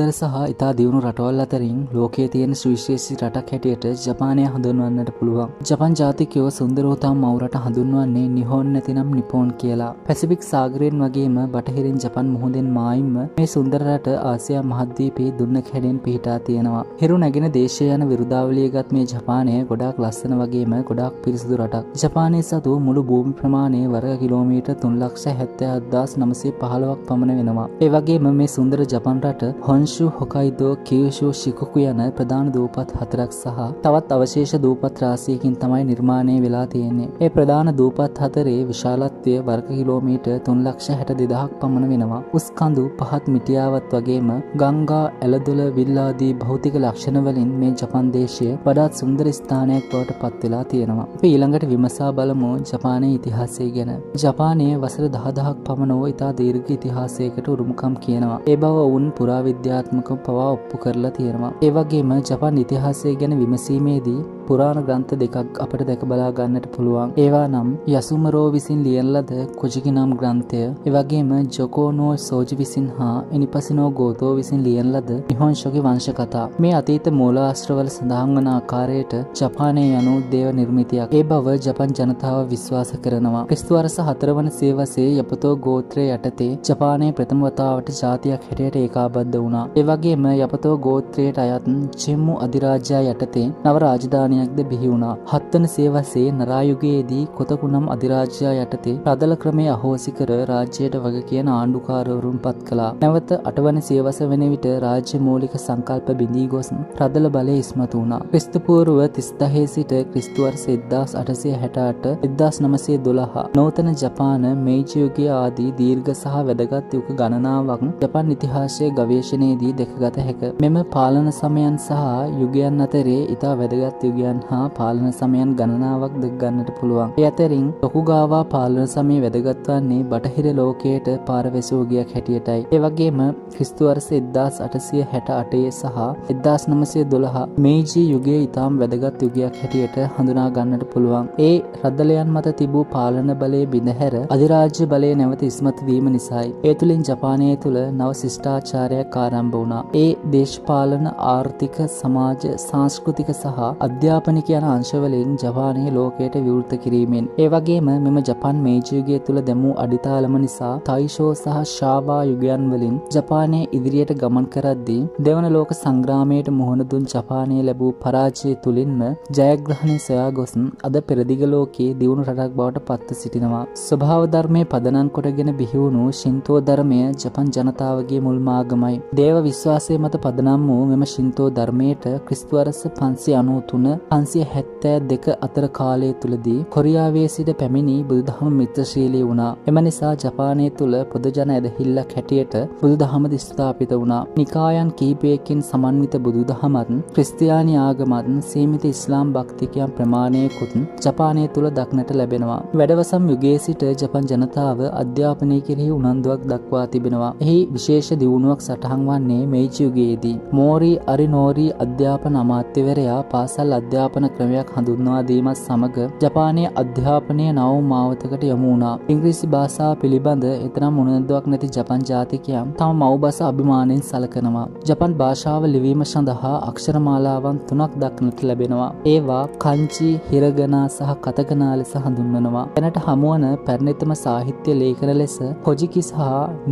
සුන්දර සහ ඉතා දියුණු රටවල් අතරින් ලෝකයේ තියෙන සුවිශේෂී රටක් හැටියට ජපානය හඳුන්වන්නට පුළුවන්. ජපාන් ජාතිකයෝ සුන්දරෝතම මව් රට හඳුන්වන්නේ නිහෝන් නැතිනම් නිපෝන් කියලා. පැසිෆික් සාගරයෙන් වගේම බටහිරින් ජපන් මුහුදෙන් මායිම්ම මේ සුන්දර රට ආසියා මහද්වීපයේ දුන්නක හැඩෙන් පිහිටා තියෙනවා. හිරු නැගෙන දේශය යන විරුදාවලියගත් මේ ජපානය ගොඩාක් ලස්සන වගේම ගොඩාක් පිරිසිදු රටක්. ජපානයේ සතු මුළු භූමි ප්‍රමාණය වර්ග කිලෝමීටර් 3,77,915ක් පමණ වෙනවා. ඒ වගේම මේ සුන්දර ජපාන් රට හොන්ෂු, හොකයිඩෝ, කියුෂු, ශිකුකු යන ප්‍රධාන දූපත් 4ක් සහ තවත් අවශේෂ දූපත් රාශියකින් තමයි නිර්මාණය වෙලා තියෙන්නේ. මේ ප්‍රධාන දූපත් 4 විශාලත්වය වර්ග කිලෝමීටර් 3,62,000ක් පමණ වෙනවා. උස් කඳු පහත් මිටියාවත් වගේම ගංගා, ඇලදොල, විල් ආදී භෞතික ලක්ෂණ වලින් මේ ජපාන් දේශය වඩාත් සුන්දර ස්ථානයක් බවට පත් වෙලා තියෙනවා. අපි ඊළඟට විමසා බලමු ජපානයේ ඉතිහාසය ගැන. ජපානයේ වසර 10,000ක් පමණ වූ ඉතා දීර්ඝ ඉතිහාසයකට උරුමකම් කියනවා. ඒ බව වුන් පුරාවිද්‍යාත්මකව පවා ඔප්පු කරලා තියෙනවා. ඒ වගේම ජපාන් ඉතිහාසය ගැන විමසීමේදී පුරාණ ග්‍රන්ථ දෙකක් අපට දැක බලා ගන්නට පුළුවන්. ඒවා නම් යසුමරෝ විසින් ලියන ලද කොජිකි නම් ග්‍රන්ථය, ඒ වගේම ජොකෝනෝ සෝජි විසින් හා ඉනිපසිනෝ ගෝතෝ විසින් ලියන ලද නිහොන්ෂෝගේ වංශ කතා. මේ අතීත මූලාශ්‍රවල සඳහන් වන ආකාරයට ජපානය යනු දේව නිර්මිතයක්. ඒ බව ජපන් ජනතාව විශ්වාස කරනවා. ක්‍රිස්තු වර්ෂ 4 වන සියවසේ යපතෝ ගෝත්‍රය යටතේ ජපානයේ ප්‍රථම වතාවට ජාතියක් හැටියට ඒකාබද්ධ වුණා. ඒ වගේම යපතෝ ගෝත්‍රයට අයත් චිම්මු අධිරාජ්‍යය යටතේ නව රාජධානියක්ද බිහි වුණා. 7 වන සියවසේ නරායුගයේදී කොතකු නම් අධිරාජ්‍යය යටතේ රදල ක්‍රමයේ අහෝසි කර රාජ්‍යයට වග කියන ආණ්ඩුකාරවරුන් පත් කළා. නැවත 8 වන සියවස වන විට රාජ්‍ය මූලික සංකල්ප බිඳී ගොස් රදල බලය ඉස්මතු වුණා. ක්‍රිස්තු පූර්ව 36 සිට ක්‍රිස්තු වර්ෂ 1868 1912 නූතන ජපාන මේජි යුගය ආදී දීර්ඝ සහ වැදගත් යුග ගණනාවක් ජපාන් ඉතිහාසයේ ගවේෂණයේදී දැකගත හැක. මෙම පාලන සමයන් සහ යුගයන් අතරේ ඉතා වැදගත් යුගයන් හා පාලන සමයන් ගණනාවක් දැක ගන්නට පුළුවන්. ඒ අතරින් ටොකුගාවා පාලන සමය වැදගත් වන්නේ බටහිර ලෝකයට පාර වැසූ යුගයක් හැටියටයි. ඒ වගේම ක්‍රිස්තු වර්ෂ 1868 සහ 1912 මේජි යුගය ඉතාම වැදගත් යුගයක් හැටියට හඳුනා ගන්නට පුළුවන්. ඒ රදලයන් මත තිබූ පාලන බලය බිඳහැර අධිරාජ්‍ය බලය නැවත ඉස්මතු වීම නිසායි. ඒ තුළින් ජපානය තුළ නව ශිෂ්ටාචාරයක් ආරම්භ වුණා. ඒ දේශපාලන, ආර්ථික, සමාජ, සංස්කෘතික සහ අධ්‍යාපනික යන අංශවලින් ජපානය ලෝකයට විවෘත කිරීමෙන්. ඒ වගේම මෙම ජපාන් මේජි යුගය තුළ දැමූ අඩිතාලම නිසා තයිෂෝ සහ ශාවා යුගයන් වලින් ජපානය ඉදිරියට ගමන් කරද්දී දෙවන ලෝක සංග්‍රාමයට මුහුණ දුන් ජපානය ලැබූ පරාජය තුළින්ම ජයග්‍රහණය සොයා ගොස් අද පෙරදිග ලෝකයේ දියුණු රටක් බවට පත්ව සිටිනවා. ස්වභාව ධර්මයේ පදනම් කොටගෙන බිහි වුණු ශින්තෝ ධර්මය ජපන් ජනතාවගේ මුල්ම ආගමයි. දේව විශ්වාසය මත පදනම් වූ මෙම ශින්තෝ ධර්මයට ක්‍රිස්තු වර්ෂ 593 572 අතර කාලය තුලදී කොරියාවේ සිට පැමිණි බුදුදහම මිත්‍රශීලී වුණා. එම නිසා ජපානය තුල පොදු ජන ඇදහිල්ලක් හැටියට බුදුදහම ස්ථාපිත වුණා. නිකායන් කිහිපයකින් සමන්විත බුදුදහමත් ක්‍රිස්තියානි ආගමත් සීමිත ඉස්ලාම් භක්තිකයන් ප්‍රමාණයකුත් ජපානය තුල දක්නට ලැබෙනවා. වැඩවසම් යුගයේ සිට ජපන් ජනතාව අධ්‍යාපනය කෙරෙහි උනන්දුවක් දක්වා තිබෙනවා. එහි විශේෂ දියුණුවක් සටහන් වන්නේ මේජි යුගයේදී. මෝරි අරිනෝරි අධ්‍යාපන අමාත්‍යවරයා පාසල් අධ්‍යාපන ක්‍රමයක් හඳුන්වා දීමත් සමග ජපානයේ අධ්‍යාපනය නව මාවතකට යොමු වුණා. ඉංග්‍රීසි භාෂාව පිළිබඳ එතරම් උනන්දුවක් නැති ජපන් ජාතිකයන් තම මව් භාෂ අභිමානයෙන් සලකනවා. ජපන් භාෂාව ලිවීම සඳහා අක්ෂරමාලාවන් 3ක් දක්නට ලැබෙනවා. ඒවා කංචි, හිරගනා සහ කතකනා ලෙස හඳුන්වනවා. එනට හමුවන පැරණිතම සාහිත්‍ය ලේඛන ලෙස කොජිකි සහ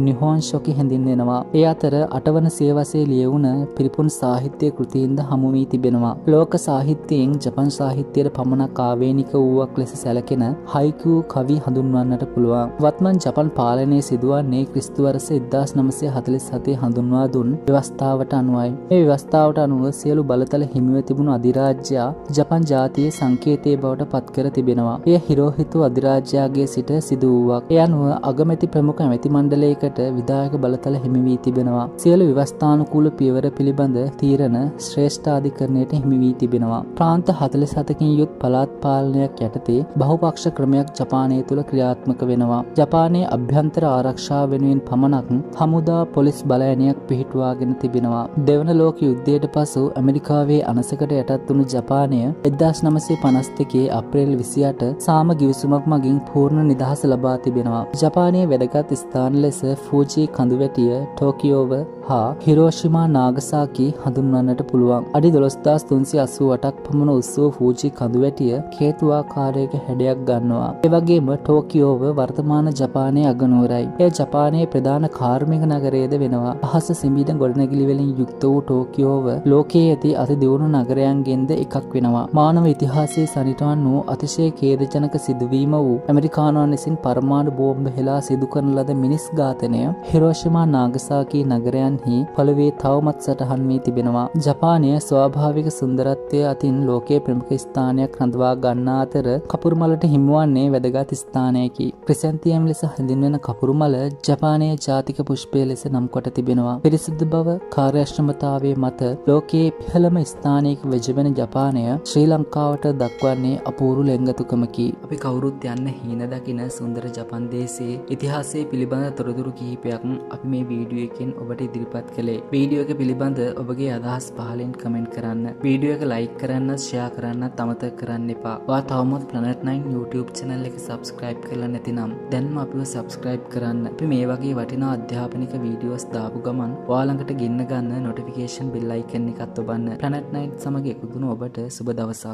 නිහොන්ෂෝකි හැඳින්වෙනවා. ඒ අතර 8 වන සියවසේ ලියවුණ පිරිපුන් සාහිත්‍ය කෘතීන්ද හමු වී තිබෙනවා. ලෝක සාහිත්‍යයෙන් ජපන් සාහිත්‍යයට පමණක් ආවේනික වූවක් ලෙස සැලකෙන හයිකු කවි හඳුන්වන්නට පුළුවන්. වත්මන් ජපන් පාලනය සිදුවන්නේ ක්‍රිස්තු වර්ෂ 1947 හඳුන්වා දුන් ව්‍යවස්ථාවට අනුවයි. මේ ව්‍යවස්ථාවට අනුව සියලු බලතල හිමිව තිබුණු අධිරාජ්‍යයා ජපන් ජාතියේ සංකේතයේ බවට පත් කර තිබෙනවා. එය හිරෝහිතු අධිරාජ්‍යයාගේ සිට සිදු වූවක්. ඒ අනුව අගමැති ප්‍රමුඛ ඇමති මණ්ඩලයකට විධායක බලතල හිමි වී තිබෙනවා. සියලු ව්‍යවස්ථානුකූල පියවර පිළිබඳ තීරණ ශ්‍රේෂ්ඨාධිකරණයට හිමි වී තිබෙනවා. ප්‍රාන්ත 47කින් යුත් පළාත් පාලනයක් යටතේ බහුපක්ෂ ක්‍රමයක් ජපානය තුළ ක්‍රියාත්මක වෙනවා. ජපානයේ අභ්‍යන්තර ආරක්ෂාව වෙනුවෙන් පමණක් හමුදා පොලිස් බලඇණයක් පිහිටුවාගෙන තිබෙනවා. දෙවන ලෝක යුද්ධයට පසු ඇමරිකාවේ අනසකට යටත් වුණු ජපානය 1952 අප්‍රේල් 28 සාම ගිවිසුමක් මගින් පූර්ණ නිදහස ලබා තිබෙනවා. ජපානයේ වැදගත් ස්ථාන ලෙස ෆූජි කඳුවැටිය, ටෝකියෝව හා හිරෝෂිමා නාගසාකි හඳුන්වන්නට පුළුවන්. අඩි 12388ක් පමණ උස් වූ ෆූජි කඳුවැටිය කේතුආකාරයක හැඩයක් ගන්නවා. ඒ වගේම ටෝකියෝව වර්තමාන ජපානයේ අගනුවරයි. එය ජපානයේ ප්‍රධාන කාර්මික නගරයද වෙනවා. අහස සිඹින ගොඩනැගිලි වලින් යුක්ත වූ ටෝකියෝව ලෝකයේ ඇති අති දියුණු නගරයන්ගෙන්ද එකක් වෙනවා. මානව ඉතිහාසයේ සනිටුවන් වූ අතිශය ඛේදජනක සිදුවීම වූ ඇමරිකානුවන් විසින් පරමාණු බෝම්බ හෙලා සිදු කරන ලද මිනිස් ඝාතනය හිරෝෂිමා නාගසාකි නගරයන්හි පළවේ තවමත් සටහන් වී තිබෙනවා. ජපානය ස්වාභාවික සුන්දරත්වය අතින් ලෝකයේ ප්‍රමුඛ ස්ථානයක් රඳවා ගන්නා අතර කපුරුමලට හිමිවන්නේ වැදගත් ස්ථානයකි. ක්‍රිසැන්තියම් ලෙස හැඳින්වෙන කපුරුමල ජපානයේ ජාතික පුෂ්පය ලෙස නම් කොට තිබෙනවා. පිරිසිදු බව, කාර්යක්ෂමතාවයේ මත ලෝකයේ ඉහළම ස්ථානයක වැජඹෙන ජපානය ශ්‍රී ලංකාවට දක්වන්නේ අපූර්ව ලෙන්ගතුකමකි. අපි කවුරුත් යන්න හීන දකින සුන්දර ජපන් දේශයේ ඉතිහාසයේ පිළිබඳ තොරතුරු කිහිපයක් අපි මේ වීඩියෝ එකෙන් ඔබට ඉදිරිපත් කළේ. වීඩියෝ එක පිළිබඳ ඔබගේ අදහස් පහලින් කමෙන්ට් කරන්න. වීඩියෝ එක ලයික් කරන්න, ෂෙයා කරන්න අමතක කරන්න එපා. ඔයා තවමත් Planet 9 YouTube channel එක subscribe කරලා නැතිනම් දැන්ම අපිව subscribe කරන්න. අපි මේ වගේ වටිනා අධ්‍යාපනික වීඩියෝස් දාපු ගමන් ඔයා ළඟට ගෙන්න ගන්න notification bell icon එකත් ඔබන්න. Planet 9 සමග එකතු වුණු ඔබට සුබ දවසක්.